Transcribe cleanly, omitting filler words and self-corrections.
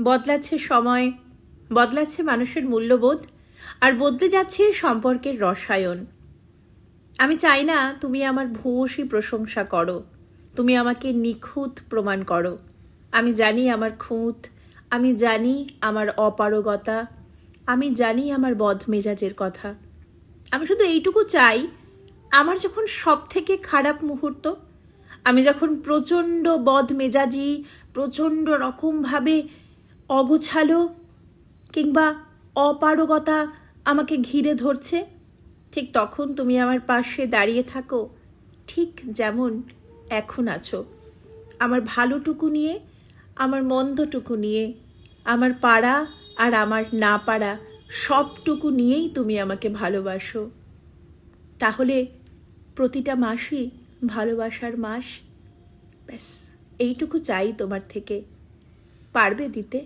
বদলাচ্ছে সময়, বদলাচ্ছে মানুষের মূল্যবোধ, আর বদলে যাচ্ছে সম্পর্কের রসায়ন। আমি চাই না তুমি আমার ভূয়সী প্রশংসা করো, তুমি আমাকে নিখুঁত প্রমাণ করো। আমি জানি আমার খুঁত, আমি জানি আমার অপারগতা, আমি জানি আমার বদমেজাজের কথা। আমি শুধু এইটুকু চাই, আমার যখন সব থেকে খারাপ মুহূর্ত, আমি যখন প্রচণ্ড বদমেজাজি, প্রচণ্ড রকমভাবে অগোছালো কিংবা অপারগতা আমাকে ঘিরে ধরছে, ঠিক তখন তুমি আমার পাশে দাঁড়িয়ে থাকো, ঠিক যেমন এখন আছো। আমার ভালোটুকু নিয়ে, আমার মন্দটুকু নিয়ে, আমার পারা আর আমার না পারা সবটুকু নিয়েই তুমি আমাকে ভালোবাসো। তাহলে প্রতিটা মাসই ভালোবাসার মাস। ব্যাস এইটুকু চাই তোমার থেকে। পারবে দিতে?